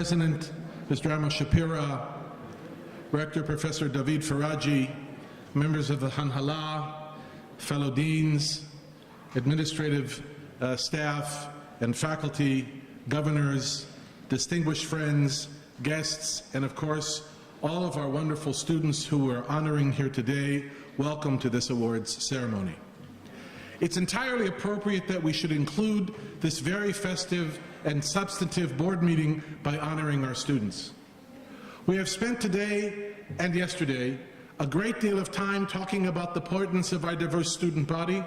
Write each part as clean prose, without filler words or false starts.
President, Mr. Amos Shapira, Rector Professor David Faraji, members of the Hanhala, fellow deans, administrative staff and faculty, governors, distinguished friends, guests, and of course, all of our wonderful students who we're honoring here today, welcome to this awards ceremony. It's entirely appropriate that we should include this very festive and substantive board meeting by honoring our students. We have spent today and yesterday a great deal of time talking about the importance of our diverse student body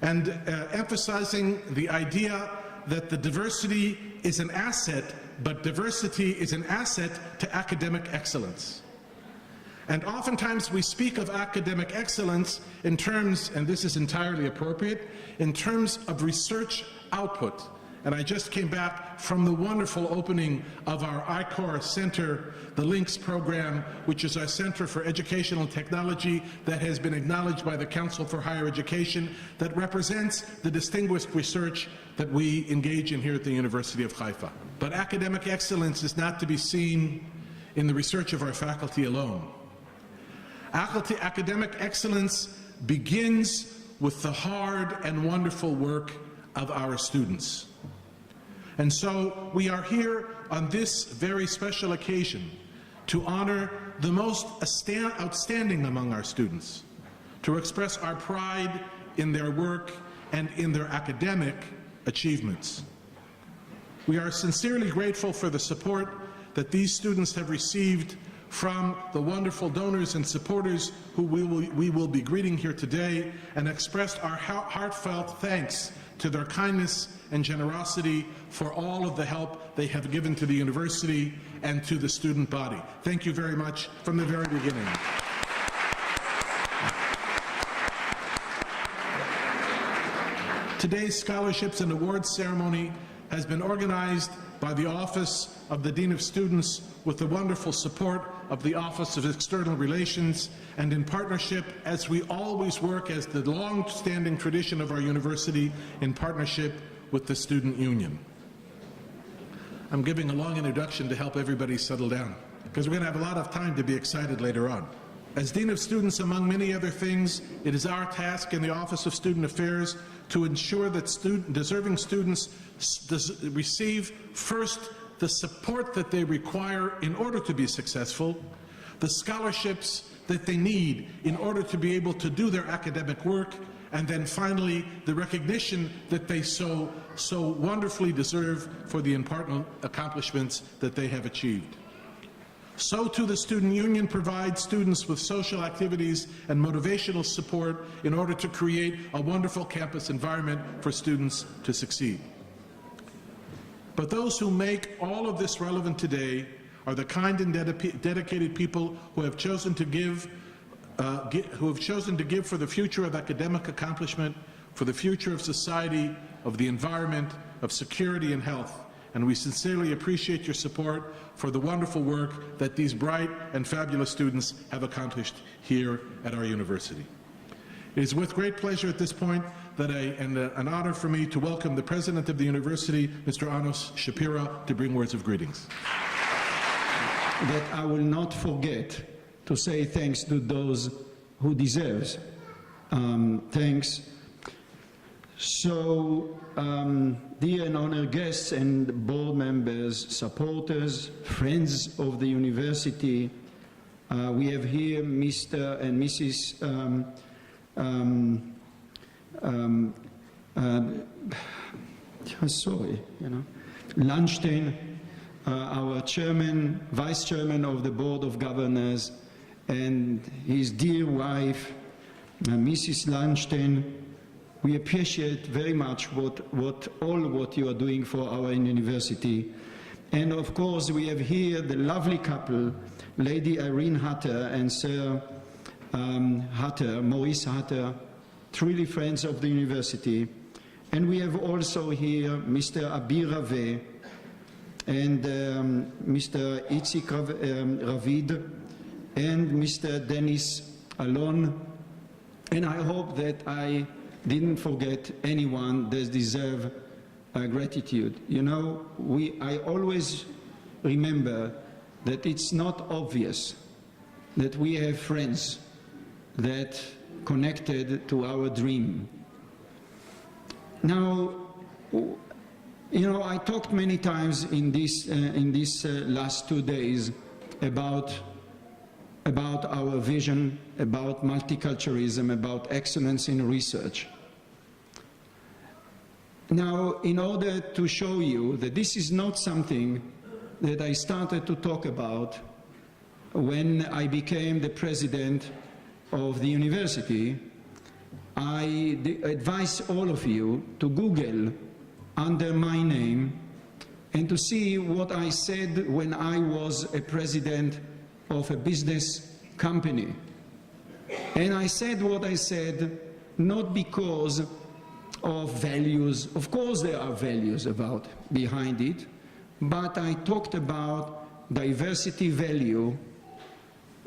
and emphasizing the idea that the diversity is an asset, but diversity is an asset to academic excellence. And oftentimes we speak of academic excellence in terms, and this is entirely appropriate, in terms of research output. And I just came back from the wonderful opening of our I-Corps Center, the LINKS program, which is our Center for Educational Technology that has been acknowledged by the Council for Higher Education, that represents the distinguished research that we engage in here at the University of Haifa. But academic excellence is not to be seen in the research of our faculty alone. Academic excellence begins with the hard and wonderful work of our students. And so we are here on this very special occasion to honor the most outstanding among our students, to express our pride in their work and in their academic achievements. We are sincerely grateful for the support that these students have received from the wonderful donors and supporters who we will be greeting here today, and expressed our heartfelt thanks to their kindness and generosity for all of the help they have given to the university and to the student body. Thank you very much from the very beginning. Today's scholarships and awards ceremony has been organized by the Office of the Dean of Students with the wonderful support of the Office of External Relations, and in partnership, as we always work as the long-standing tradition of our university, in partnership with the Student Union. I'm giving a long introduction to help everybody settle down, because we're going to have a lot of time to be excited later on. As Dean of Students, among many other things, it is our task in the Office of Student Affairs to ensure that deserving students receive first the support that they require in order to be successful, the scholarships that they need in order to be able to do their academic work, and then finally the recognition that they so wonderfully deserve for the important accomplishments that they have achieved. So too the Student Union provides students with social activities and motivational support in order to create a wonderful campus environment for students to succeed. But those who make all of this relevant today are the kind and dedicated people who have chosen to give for the future of academic accomplishment, for the future of society, of the environment, of security and health. And we sincerely appreciate your support for the wonderful work that these bright and fabulous students have accomplished here at our university. It is with great pleasure at this point that an honor for me to welcome the President of the University, Mr. Amos Shapira, to bring words of greetings. That I will not forget to say thanks to those who deserve thanks. So, dear and honored guests and board members, supporters, friends of the university, we have here Mr. and Mrs. Lunstein, our chairman, vice chairman of the Board of Governors, and his dear wife, Mrs. Lunstein. We appreciate very much all what you are doing for our university. And of course, we have here the lovely couple, Lady Irene Hutter and Sir Maurice Hutter, truly friends of the university. And we have also here Mr. Abir Raveh and Mr. Itzik Ravid and Mr. Dennis Alon. And I hope that I didn't forget anyone that deserves gratitude. You know, I always remember that it's not obvious that we have friends that connected to our dream. Now, you know, I talked many times in these last 2 days about our vision, about multiculturalism, about excellence in research. Now, in order to show you that this is not something that I started to talk about when I became the president of the university, I advise all of you to Google under my name and to see what I said when I was a president of a business company. And I said what I said not because of values, of course there are values behind it, but I talked about diversity value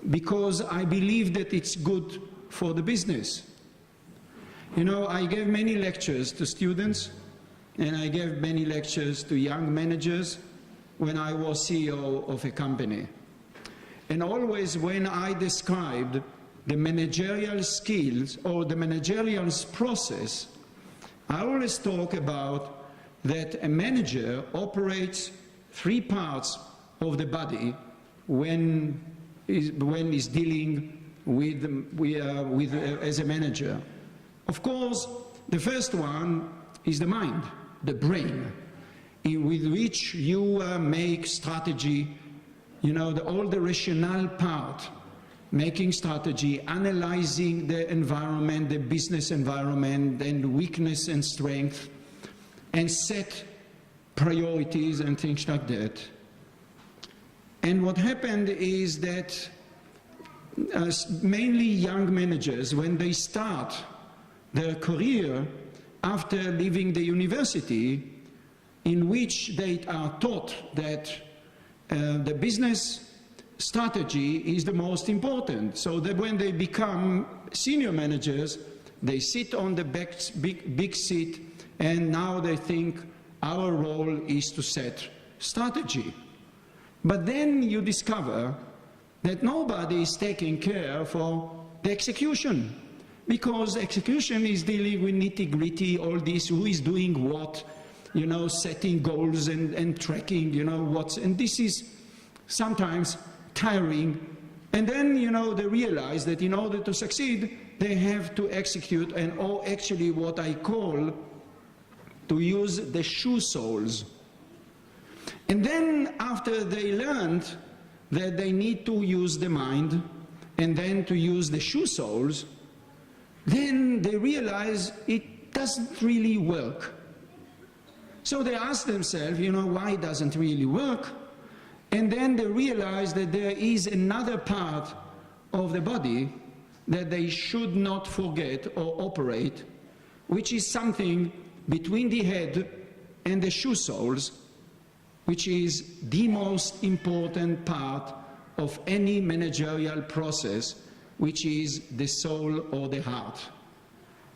because I believe that it's good for the business. You know, I gave many lectures to students and I gave many lectures to young managers when I was CEO of a company. And always when I described the managerial skills or the managerial process, I always talk about that a manager operates 3 parts of the body when he's dealing with as a manager. Of course, the first one is the mind, the brain, with which you make strategy, you know, all the rationale part, making strategy, analyzing the environment, the business environment, and weakness and strength, and set priorities and things like that. And what happened is that mainly young managers, when they start their career after leaving the university, in which they are taught that the business strategy is the most important, so that when they become senior managers, they sit on the big seat, and now they think our role is to set strategy. But then you discover that nobody is taking care for the execution, because execution is dealing with nitty-gritty, all this, who is doing what, you know, setting goals and tracking, you know, and this is sometimes tiring. And then, you know, they realize that in order to succeed, they have to execute, or actually what I call to use the shoe soles. And then after they learned that they need to use the mind and then to use the shoe soles, then they realize it doesn't really work. So they ask themselves, you know, why it doesn't really work? And then they realize that there is another part of the body that they should not forget or operate, which is something between the head and the shoe soles, which is the most important part of any managerial process, which is the soul or the heart.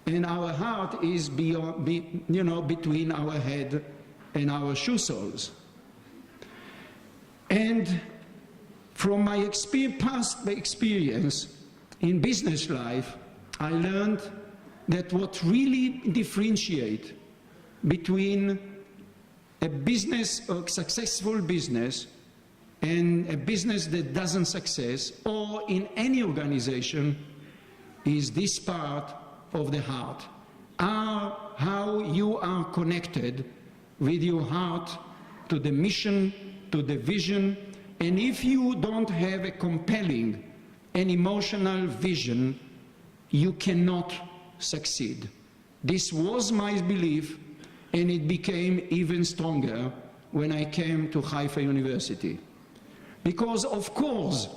And our heart is between our head and our shoe soles. And from my past experience in business life, I learned that what really differentiates between a business, a successful business, and a business that doesn't success, or in any organization, is this part of the heart. How you are connected with your heart to the mission, to the vision, and if you don't have a compelling and emotional vision, you cannot succeed. This was my belief, and it became even stronger when I came to Haifa University. Because of course,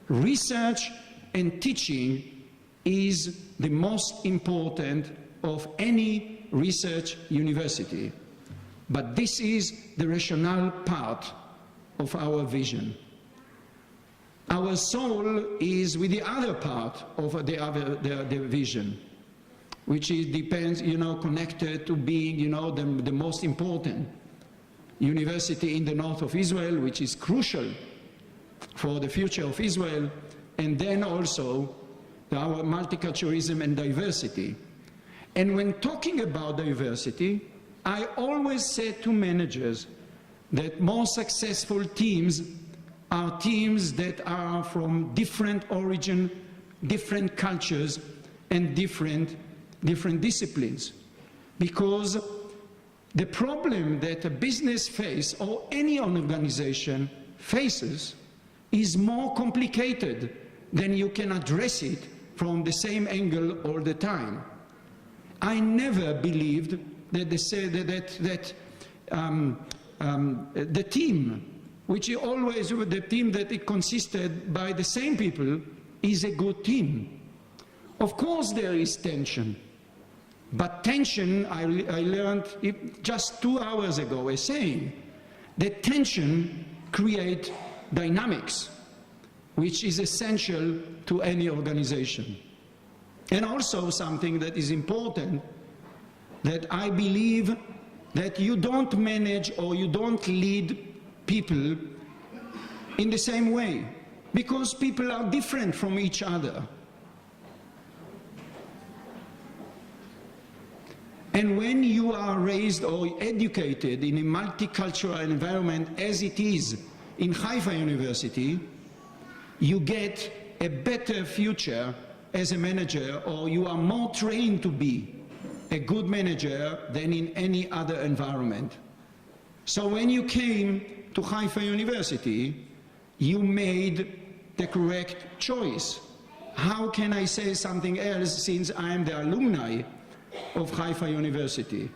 research and teaching is the most important of any research university. But this is the rationale part of our vision. Our soul is with the other part of the vision, which is depends, you know, connected to being, you know, the most important. university in the north of Israel, which is crucial for the future of Israel, and then also our multiculturalism and diversity. And when talking about diversity, I always said to managers that more successful teams are teams that are from different origin, different cultures, and different disciplines. Because the problem that a business faces, or any organization faces, is more complicated than you can address it from the same angle all the time. I never believed that the team, which is always the team that it consisted by the same people, is a good team. Of course there is tension, but tension, I learned just 2 hours ago, a saying that tension creates dynamics, which is essential to any organization. And also something that is important, that I believe that you don't manage or you don't lead people in the same way, because people are different from each other. And when you are raised or educated in a multicultural environment as it is in Haifa University, you get a better future as a manager, or you are more trained to be a good manager than in any other environment. So when you came to Haifa University, you made the correct choice. How can I say something else, since I am the alumni of Haifa University,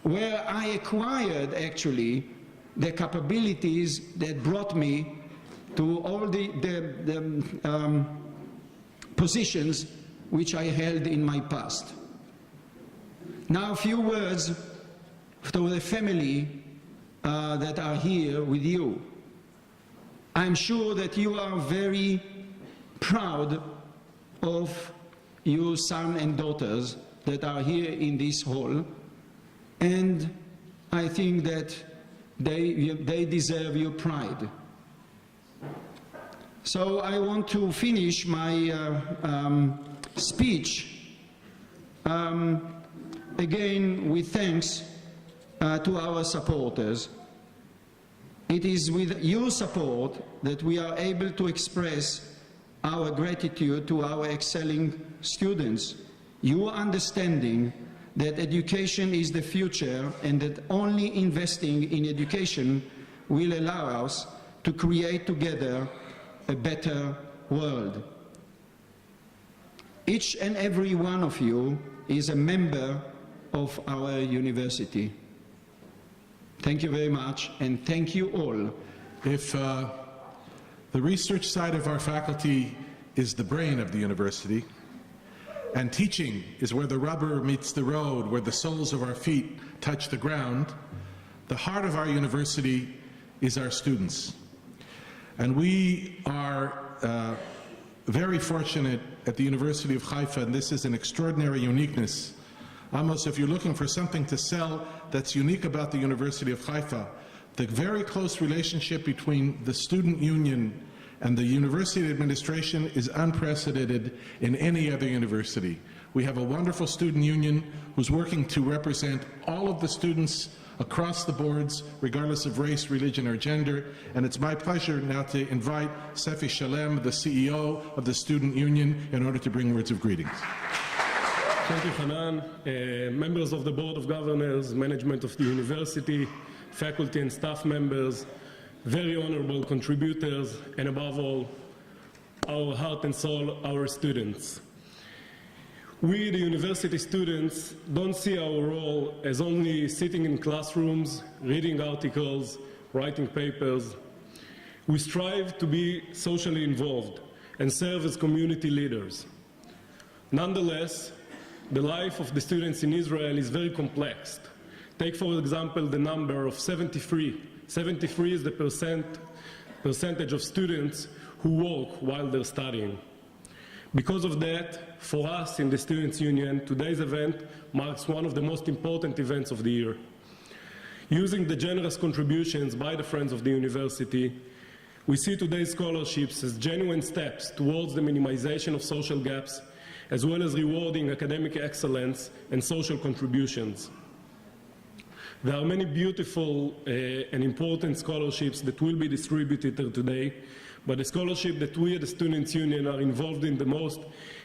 where I acquired actually the capabilities that brought me to all the positions which I held in my past. Now a few words to the family that are here with you. I'm sure that you are very proud of your sons and daughters that are here in this hall, and I think that they deserve your pride. So I want to finish my speech again with thanks to our supporters. It is with your support that we are able to express our gratitude to our excelling students, your understanding that education is the future and that only investing in education will allow us to create together a better world. Each and every one of you is a member of our university. Thank you very much, and thank you all. If the research side of our faculty is the brain of the university, and teaching is where the rubber meets the road, where the soles of our feet touch the ground, the heart of our university is our students. And we are very fortunate at the University of Haifa, and this is an extraordinary uniqueness. Almost if you're looking for something to sell that's unique about the University of Haifa, the very close relationship between the student union and the university administration is unprecedented in any other university. We have a wonderful student union who's working to represent all of the students across the boards, regardless of race, religion, or gender. And it's my pleasure now to invite Sefi Shalem, the CEO of the student union, in order to bring words of greetings. Thank you, Hanan. Members of the Board of Governors, management of the university, faculty and staff members, very honorable contributors, and above all, our heart and soul, our students. We, the university students, don't see our role as only sitting in classrooms, reading articles, writing papers. We strive to be socially involved and serve as community leaders. Nonetheless, the life of the students in Israel is very complex. Take, for example, the number of 73. 73 is the percentage of students who work while they're studying. Because of that, for us in the Students' Union, today's event marks one of the most important events of the year. Using the generous contributions by the Friends of the University, we see today's scholarships as genuine steps towards the minimization of social gaps, as well as rewarding academic excellence and social contributions. There are many beautiful and important scholarships that will be distributed today, but the scholarship that we at the Students' Union are involved in the most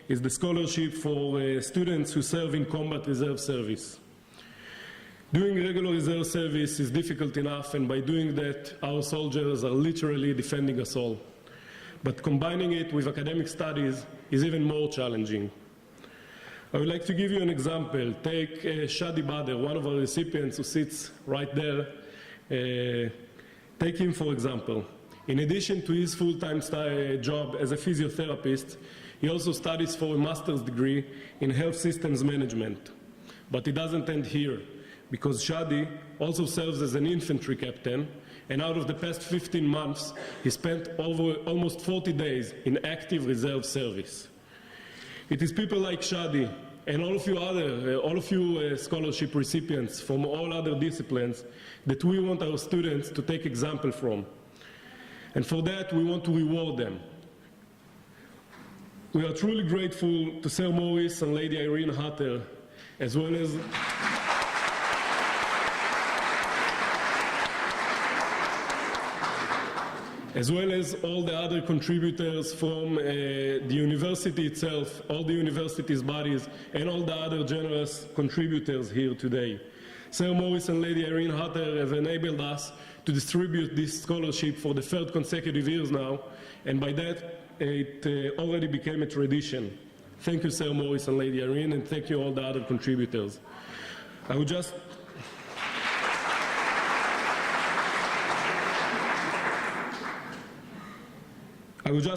is the scholarship for students who serve in combat reserve service. Doing regular reserve service is difficult enough, and by doing that, our soldiers are literally defending us all. But combining it with academic studies is even more challenging. I would like to give you an example. Take Shadi Bader, one of our recipients who sits right there. Take him, for example. In addition to his full-time job as a physiotherapist, he also studies for a master's degree in health systems management. But it doesn't end here, because Shadi also serves as an infantry captain, and out of the past 15 months, he spent over almost 40 days in active reserve service. It is people like Shadi and all of you scholarship recipients from all other disciplines that we want our students to take example from. And for that, we want to reward them. We are truly grateful to Sir Morris and Lady Irene Hatter, as well as all the other contributors from the university itself, all the university's bodies, and all the other generous contributors here today. Sir Morris and Lady Irene Hatter have enabled us to distribute this scholarship for the third consecutive years now, and by that, it already became a tradition. Thank you, Sir Morris and Lady Irene, and thank you all the other contributors. I would just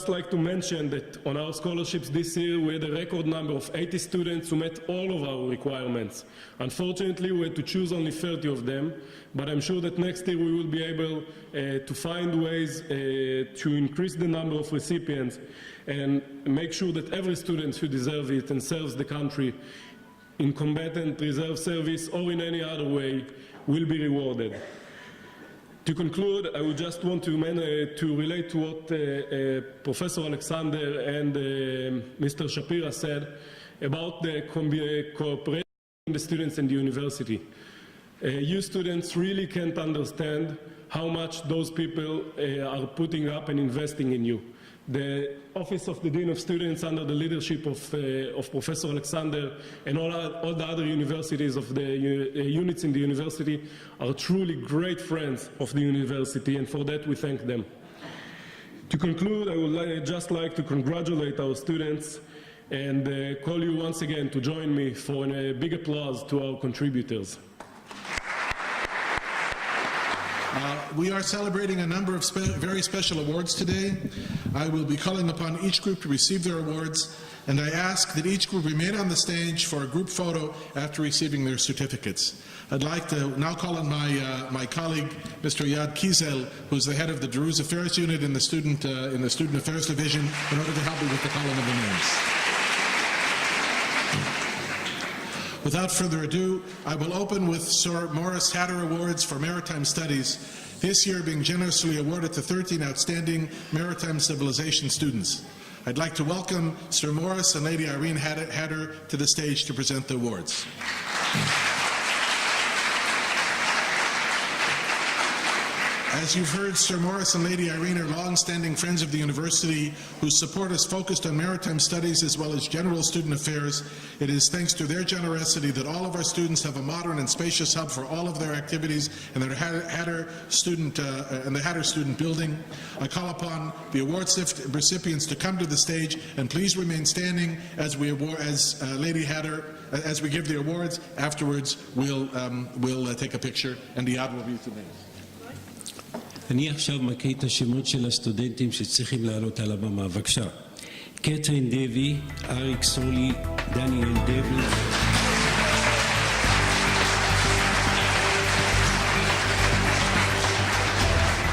like to mention that on our scholarships this year, we had a record number of 80 students who met all of our requirements. Unfortunately, we had to choose only 30 of them, but I'm sure that next year we will be able to find ways to increase the number of recipients and make sure that every student who deserves it and serves the country in combatant reserve service or in any other way will be rewarded. To conclude, I would just want to relate to what Professor Alexander and Mr. Shapira said about the cooperation between the students and the university. You students really can't understand how much those people are putting up and investing in you. The Office of the Dean of Students, under the leadership of Professor Alexander and all the other universities of the units in the university, are truly great friends of the university, and for that we thank them. To conclude, I would just like to congratulate our students and call you once again to join me for a big applause to our contributors. We are celebrating a number of very special awards today. I will be calling upon each group to receive their awards, and I ask that each group remain on the stage for a group photo after receiving their certificates. I'd like to now call on my colleague, Mr. Yad Kizel, who's the head of the Druze Affairs Unit in the Student Affairs Division, in order to help me with the calling of the names. Without further ado, I will open with Sir Morris Hatter Awards for Maritime Studies, this year being generously awarded to 13 outstanding maritime civilization students. I'd like to welcome Sir Morris and Lady Irene Hatter to the stage to present the awards. As you've heard, Sir Morris and Lady Irene are long-standing friends of the university whose support is focused on maritime studies as well as general student affairs. It is thanks to their generosity that all of our students have a modern and spacious hub for all of their activities in the Hatter Student Building. I call upon the award recipients to come to the stage, and please remain standing as Lady Hatter, as we give the awards. Afterwards, we'll take a picture, and the Yad will be to me. אני עכשיו מקריא את השמות של הסטודנטים שצריכים לעלות על הבמה. בבקשה. קתרין דבי, אריק סולי, דניאל דבי.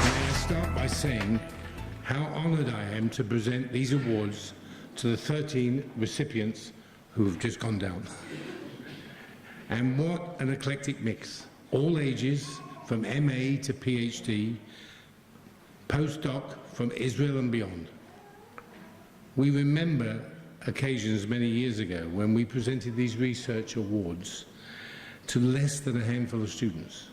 May I start by saying how honored I am to present these awards to the 13 recipients who have just gone down. And what an eclectic mix. All ages, from MA to PhD, postdoc from Israel and beyond. We remember occasions many years ago when we presented these research awards to less than a handful of students.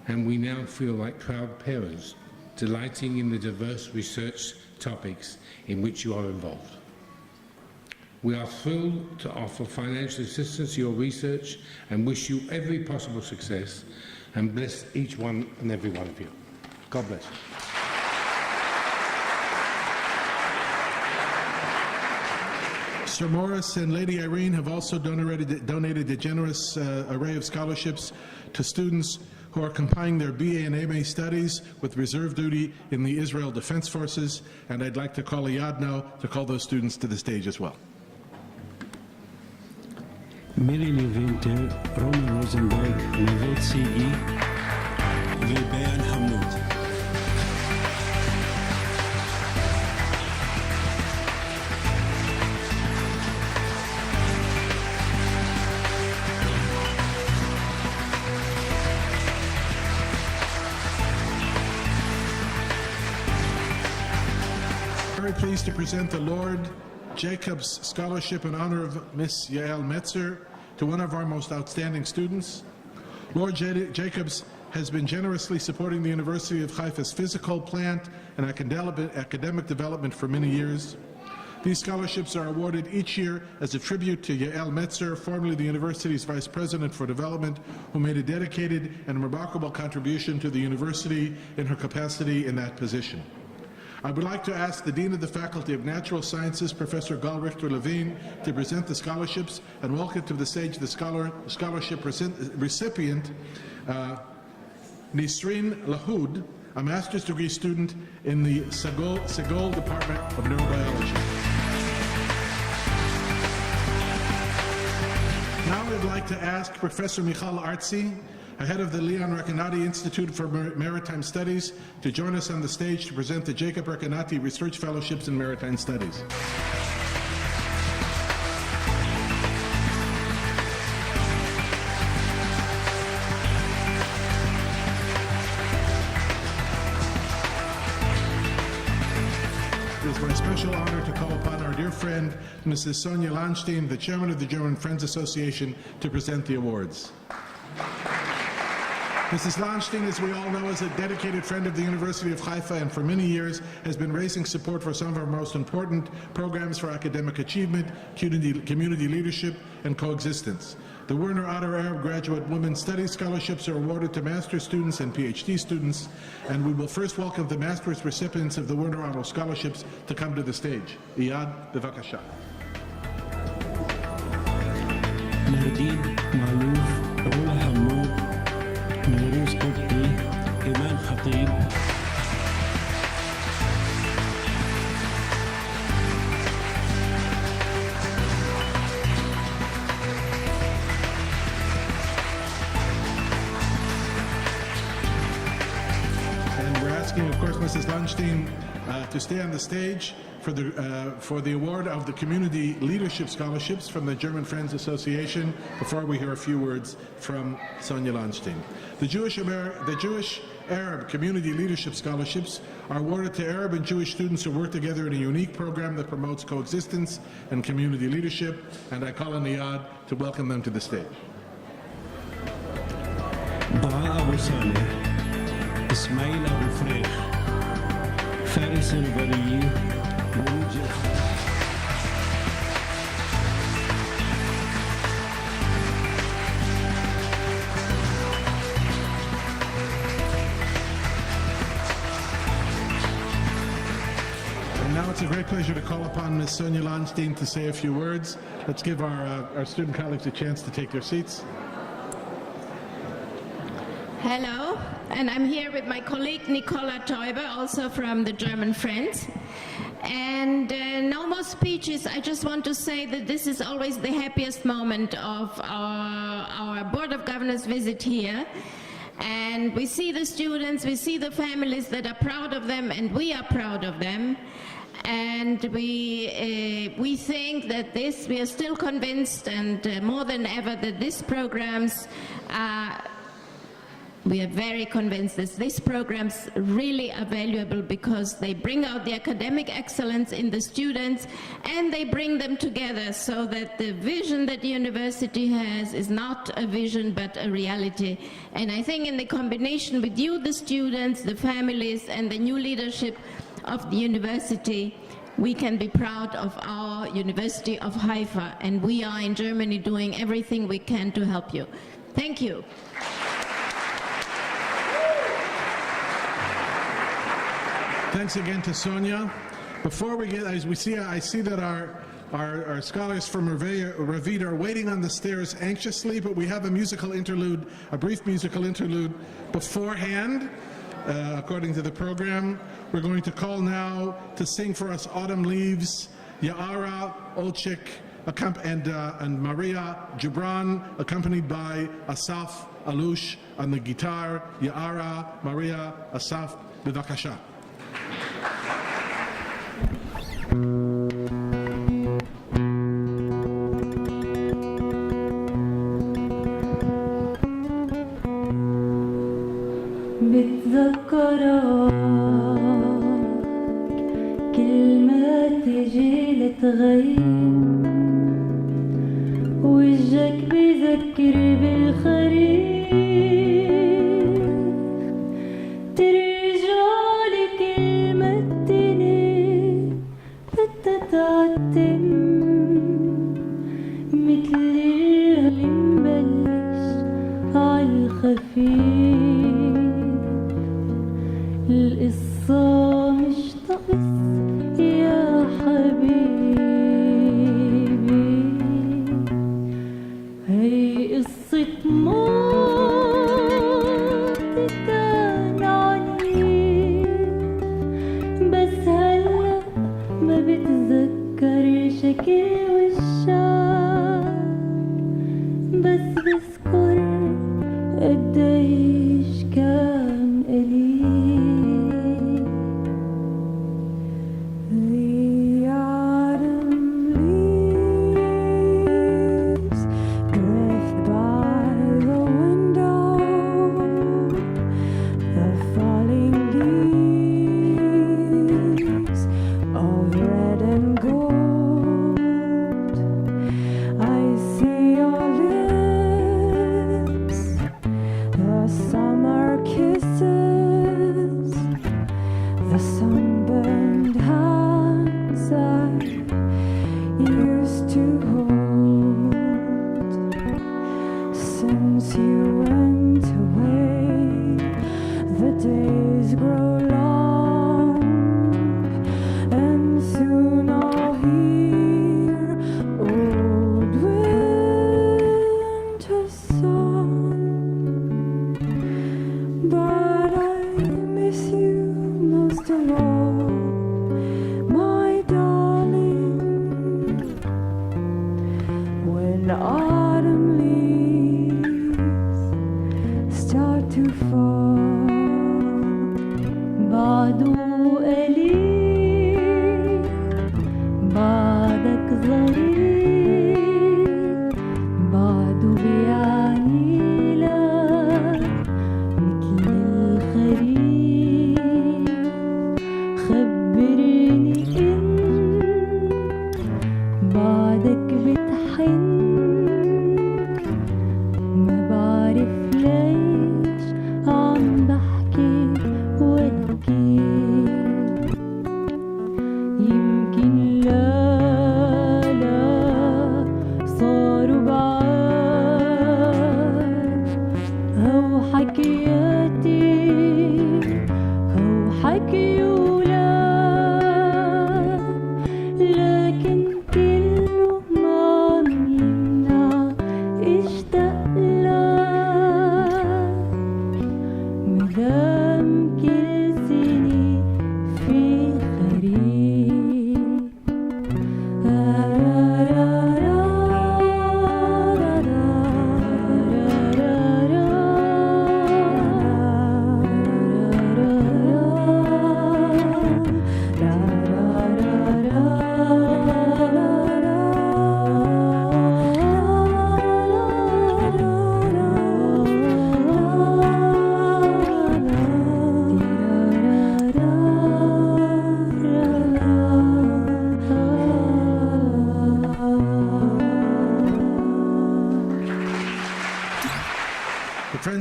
And we now feel like proud parents, delighting in the diverse research topics in which you are involved. We are thrilled to offer financial assistance to your research and wish you every possible success and bless each one and every one of you. God bless you. Sir Morris and Lady Irene have also donated a generous array of scholarships to students who are combining their BA and MA studies with reserve duty in the Israel Defense Forces, and I'd like to call Iyad now to call those students to the stage as well. מירי לוינטר, רוני רוזנברג, נבט סיגי וביאן חמוד. Very pleased to present the Lord Jacobs Scholarship in honor of Miss Yael Metzer to one of our most outstanding students. Lord Jacobs has been generously supporting the University of Haifa's physical, plant, and academic development for many years. These scholarships are awarded each year as a tribute to Yael Metzer, formerly the university's Vice President for Development, who made a dedicated and remarkable contribution to the university in her capacity in that position. I would like to ask the Dean of the Faculty of Natural Sciences, Professor Gal Richter-Levine, to present the scholarships and welcome to the stage the scholarship recipient, Nisreen Lahoud, a master's degree student in the Segol Department of Neurobiology. Now I'd like to ask Professor Michal Artzi, head of the Leon Recanati Institute for Maritime Studies, to join us on the stage to present the Jacob Recanati Research Fellowships in Maritime Studies. It is my special honor to call upon our dear friend, Mrs. Sonia Landstein, the chairman of the German Friends Association, to present the awards. Mrs. Landstein, as we all know, is a dedicated friend of the University of Haifa and for many years has been raising support for some of our most important programs for academic achievement, community leadership, and coexistence. The Werner Otter Arab Graduate Women's Studies Scholarships are awarded to master's students and PhD students, and we will first welcome the master's recipients of the Werner Otter Scholarships to come to the stage. Iyad, bevakasha. Nardin Malouf, Rola Hamoud, Nuruz Qubti, Iman Khatib. And we're asking, of course, Mrs. Landstein to stay on the stage for the award of the Community Leadership Scholarships from the German Friends Association before we hear a few words from Sonia Landstein. The Jewish Arab Community Leadership Scholarships are awarded to Arab and Jewish students who work together in a unique program that promotes coexistence and community leadership, and I call on Iyad to welcome them to the stage. Ba'a Abu Saleh, Ismail Abu Freikh, Faris al-Bariyi, And now it's a great pleasure to call upon Ms. Sonia Landstein to say a few words. Let's give our student colleagues a chance to take their seats. Hello, and I'm here with my colleague Nicola Teuber, also from the German Friends. And no more speeches. I just want to say that this is always the happiest moment of our Board of Governors visit here. And we see the students, we see the families that are proud of them, and we are proud of them. And we think that we are still convinced, and more than ever, that these programs we are very convinced that these programs really are valuable because they bring out the academic excellence in the students and they bring them together so that the vision that the university has is not a vision but a reality. And I think in the combination with you, the students, the families, and the new leadership of the university, we can be proud of our University of Haifa, and we are in Germany doing everything we can to help you. Thank you. Thanks again to Sonia. Before we get, as we see, I see that our scholars from Ravida are waiting on the stairs anxiously, but we have a musical interlude, a brief musical interlude beforehand, according to the program. We're going to call now to sing for us Autumn Leaves, Ya'ara Olchik and Maria Gibran, accompanied by Asaf Alush on the guitar. Ya'ara, Maria, Asaf, bivakasha. بتذكرك كل ما تجي لتغيب وجهك بذكر بالخريف ترجع لكل ما الدنيا بتتعتم مثل اللي مبلش عالخفيف القصة مش طقس يا حبيبي هي قصة موت كان عنيف بس هلأ ما بتذكر شكل وشك بس بذكر قديش كان قليل لكن كله ما عم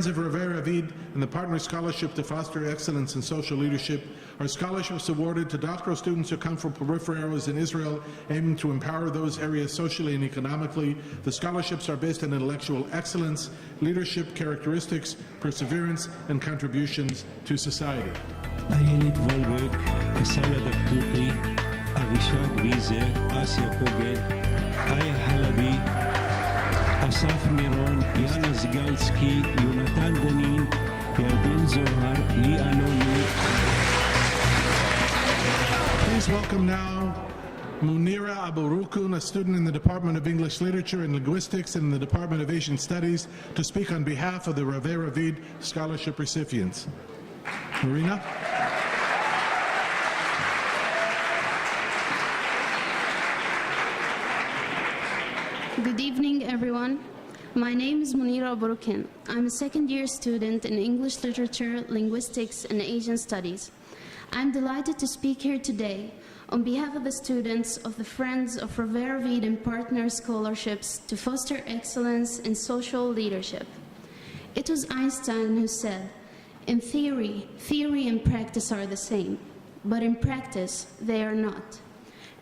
Friends of Revere Avid and the Partner Scholarship to Foster Excellence in Social Leadership are scholarships awarded to doctoral students who come from peripheral areas in Israel, aiming to empower those areas socially and economically. The scholarships are based on intellectual excellence, leadership characteristics, perseverance, and contributions to society. איילת וולברג, אסיה דקטוקי, אבישג ויזר, אסיה קוגל, איה חלבי, אסף מירון, יאנה זגלסקי, יונתן דנין, ירדן זוהר, לי אלוני. Please welcome now Munira Aburukun, a student in the Department of English Literature and Linguistics and in the Department of Asian Studies, to speak on behalf of the Revere Avid scholarship recipients. Marina? Good evening, everyone. My name is Munira Aburukin. I'm a second-year student in English Literature, Linguistics, and Asian Studies. I'm delighted to speak here today on behalf of the students of the Friends of Revere Avid and Partner Scholarships to Foster Excellence in Social Leadership. It was Einstein who said, "In theory and practice are the same, but in practice they are not."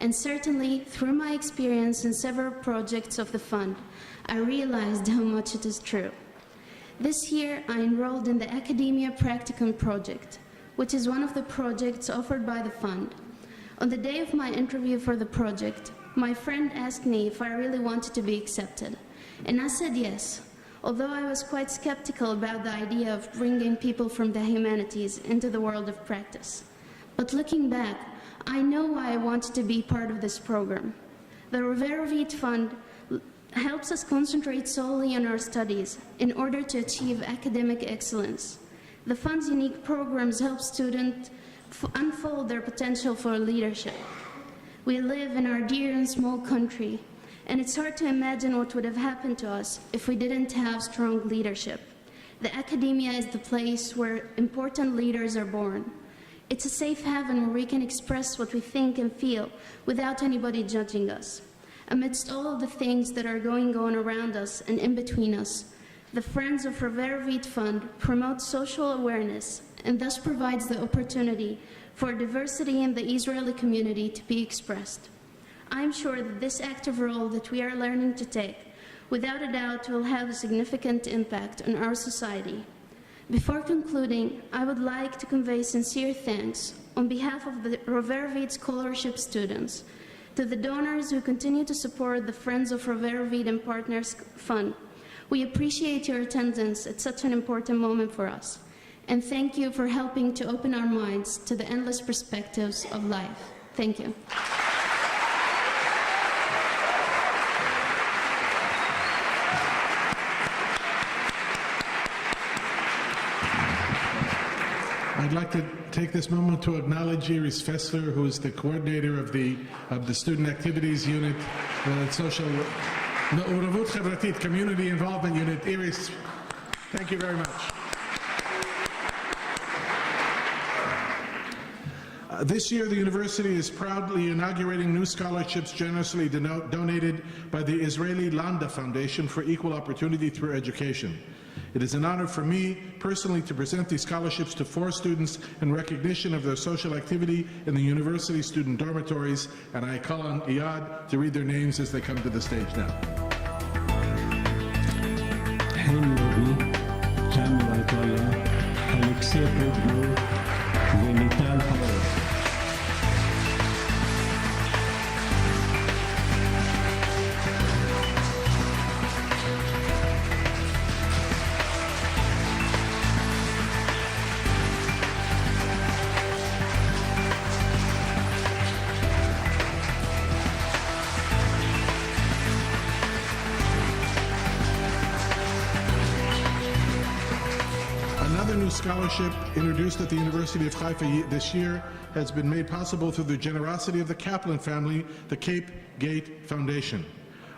And certainly, through my experience in several projects of the fund, I realized how much it is true. This year, I enrolled in the Academia Practicum project, which is one of the projects offered by the fund. On the day of my interview for the project, my friend asked me if I really wanted to be accepted, and I said yes, although I was quite skeptical about the idea of bringing people from the humanities into the world of practice. But looking back, I know why I wanted to be part of this program. The Revere Avid Fund helps us concentrate solely on our studies in order to achieve academic excellence. The fund's unique programs help students unfold their potential for leadership. We live in our dear and small country, and it's hard to imagine what would have happened to us if we didn't have strong leadership. The academia is the place where important leaders are born. It's a safe haven where we can express what we think and feel without anybody judging us. Amidst all of the things that are going on around us and in between us, the Friends of Revere Avid Fund promotes social awareness and thus provides the opportunity for diversity in the Israeli community to be expressed. I'm sure that this active role that we are learning to take, without a doubt, will have a significant impact on our society. Before concluding, I would like to convey sincere thanks on behalf of the Revere Avid scholarship students to the donors who continue to support the Friends of Revere Avid and Partners Fund. We appreciate your attendance at such an important moment for us, and thank you for helping to open our minds to the endless perspectives of life. Thank you. I'd like to take this moment to acknowledge Iris Fessler, who is the coordinator of the Student Activities Unit, Social Ma'uravut Chevratit Community Involvement Unit. Iris, thank you very much. This year, the university is proudly inaugurating new scholarships generously donated by the Israeli Landa Foundation for Equal Opportunity Through Education. It is an honor for me personally to present these scholarships to 4 students in recognition of their social activity in the university student dormitories, and I call on Iyad to read their names as they come to the stage now. חן לוי, תמר עטיה, אלכסי פרוגו ומיטל חור. Scholarship introduced at the University of Haifa this year has been made possible through the generosity of the Kaplan family, the Cape Gate Foundation.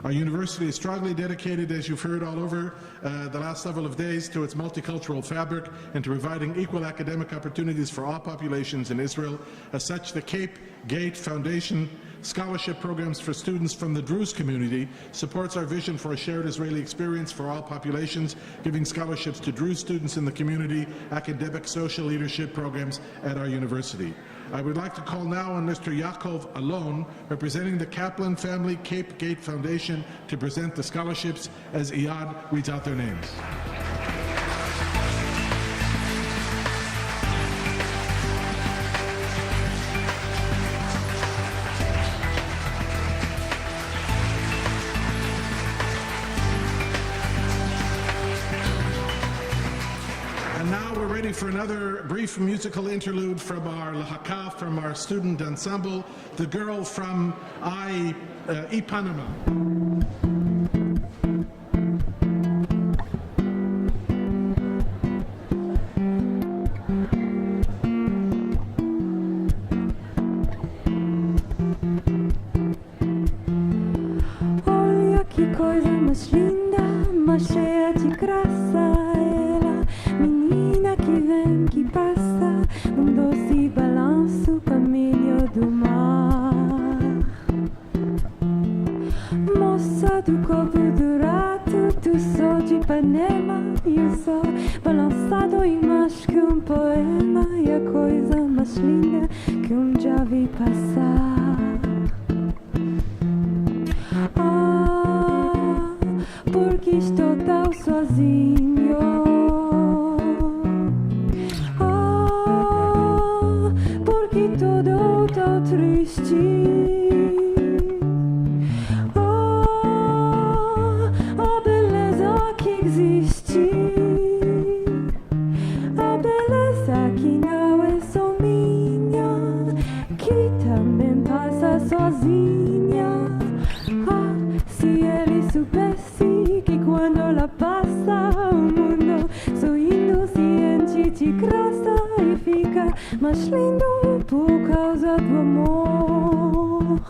Our university is strongly dedicated, as you've heard all over the last several of days, to its multicultural fabric and to providing equal academic opportunities for all populations in Israel. As such, the Cape Gate Foundation scholarship programs for students from the Druze community, supports our vision for a shared Israeli experience for all populations, giving scholarships to Druze students in the community, academic social leadership programs at our university. I would like to call now on Mr. Yaakov Alon, representing the Kaplan Family Cape Gate Foundation, to present the scholarships as Iyad reads out their names. For another brief musical interlude from our lahaka, from our student ensemble, the girl from Ipanema. Olha que coisa mais linda, mais cheia de graça. Menina que vem, que passa, num doce balanço, caminho do mar. Moça do corpo dourado, do sol de Ipanema, e o sol balançado em mais que um poema, e a coisa mais linda que já vi passar. Ah, porque estou tão sozinho. A beleza que existe, a beleza que não é só minha, que também passa sozinha. Ah, se ele soubesse que quando ela passa, o mundo sorrindo se enche de graça e fica mais lindo por causa do amor.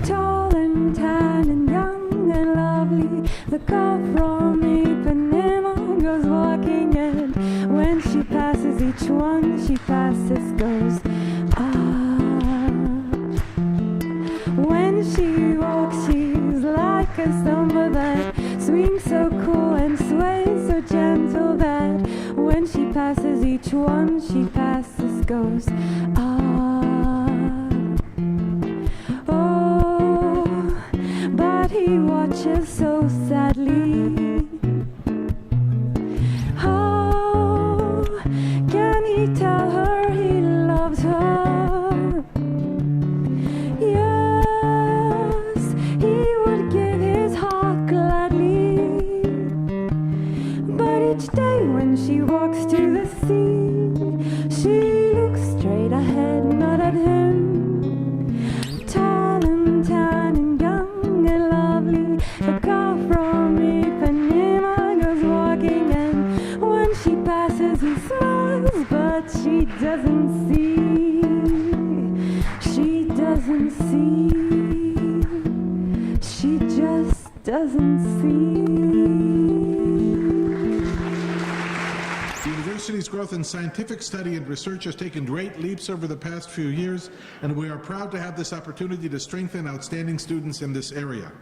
Tall and tan and young and lovely, the girl from Ipanema goes walking, and when she passes each one she passes goes, ah. When she walks she's like a samba that swings so cool and sways so gentle that when she passes each one she passes goes, ah. Oh, but he watches so sadly. How can he tell her he loves her? Yes, he would give his heart gladly. But each day when she walks to the sea, she looks straight ahead, not at him. Tall and tan and young and lovely, the girl from Ipanema goes walking, and when she passes he smiles, but she doesn't see. She doesn't see. She just doesn't see. The university's growth in scientific study and research has taken great leaps over the past few years, and we are proud to have this opportunity to strengthen outstanding students in this area.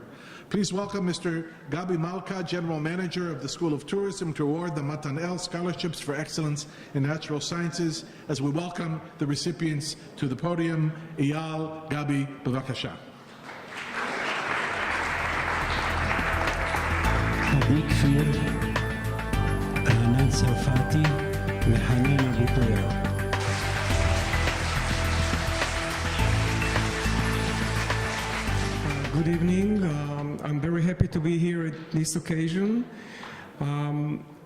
Please welcome Mr. Gabi Malka, General Manager of the School of Tourism, to award the Matan El Scholarships for Excellence in Natural Sciences, as we welcome the recipients to the podium. Eyal, Gabi, bevakasha. עדי כפיר, רענן צרפתי וחנן אבו טויה. Good evening. I'm very happy to be here at this occasion.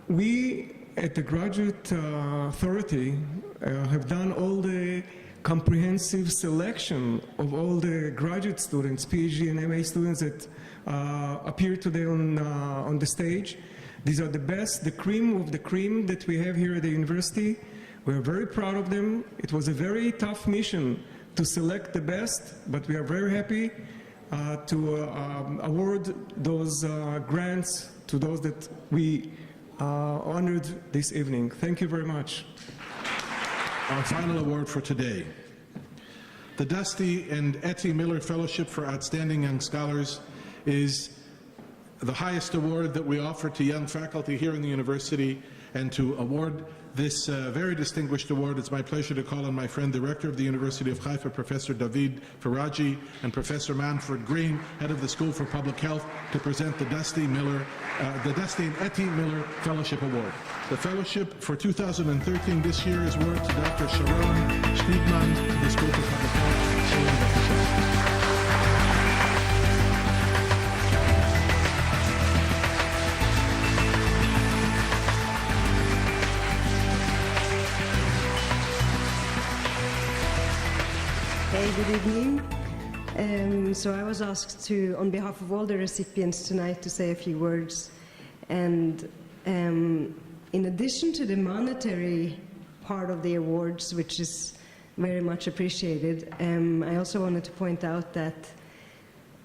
We at the Graduate Authority have done all the comprehensive selection of all the graduate students, PhD and MA students that appear today on the stage. These are the best, the cream of the cream that we have here at the university. We're very proud of them. It was a very tough mission to select the best, but we are very happy to award those grants to those that we honored this evening. Thank you very much. Our final award for today. The Dusty and Etty Miller Fellowship for Outstanding Young Scholars is the highest award that we offer to young faculty here in the university, and to award this very distinguished award, it's my pleasure to call on my friend, the Rector of the University of Haifa, Professor David Faraji, and Professor Manfred Green, Head of the School for Public Health, to present the Dusty and Etty Miller Fellowship Award. The fellowship for 2013 this year is awarded to Dr. Sharon Schneidman of the School for Public Health. Hey, good evening. So I was asked to, on behalf of all the recipients tonight, to say a few words. And in addition to the monetary part of the awards, which is very much appreciated, I also wanted to point out that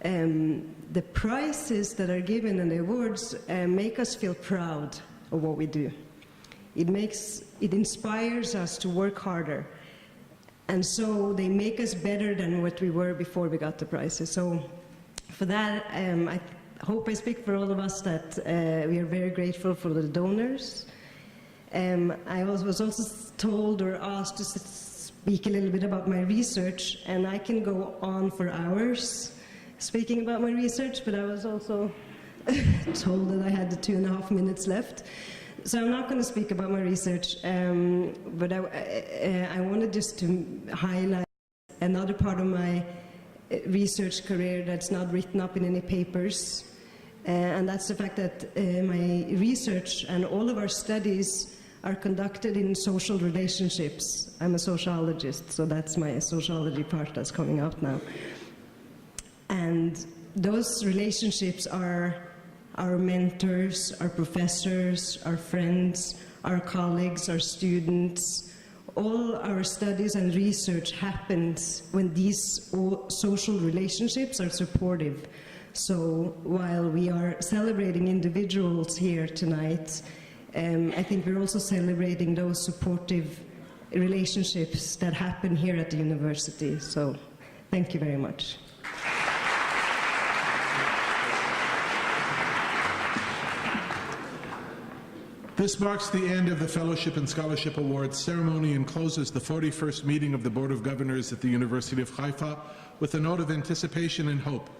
the prizes that are given and the awards make us feel proud of what we do. It inspires us to work harder. And so they make us better than what we were before we got the prizes. So for that, I hope I speak for all of us that we are very grateful for the donors. I was also told or asked to speak a little bit about my research, and I can go on for hours speaking about my research, but I was also told that I had 2.5 minutes left. So I'm not going to speak about my research, but I wanted just to highlight another part of my research career that's not written up in any papers, and that's the fact that my research and all of our studies are conducted in social relationships. I'm a sociologist, so that's my sociology part that's coming out now. And those relationships are our mentors, our professors, our friends, our colleagues, our students. All our studies and research happens when these social relationships are supportive. So while we are celebrating individuals here tonight, I think we're also celebrating those supportive relationships that happen here at the university. So thank you very much. This marks the end of the Fellowship and Scholarship Awards ceremony and closes the 41st meeting of the Board of Governors at the University of Haifa with a note of anticipation and hope.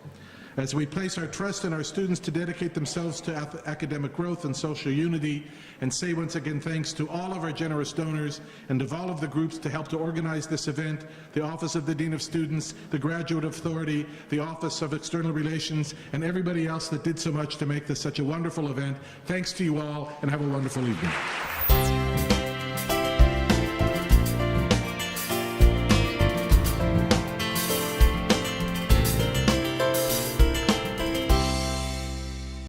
As we place our trust in our students to dedicate themselves to academic growth and social unity, and say once again thanks to all of our generous donors and of all of the groups to help to organize this event, the Office of the Dean of Students, the Graduate Authority, the Office of External Relations, and everybody else that did so much to make this such a wonderful event. Thanks to you all, and have a wonderful evening.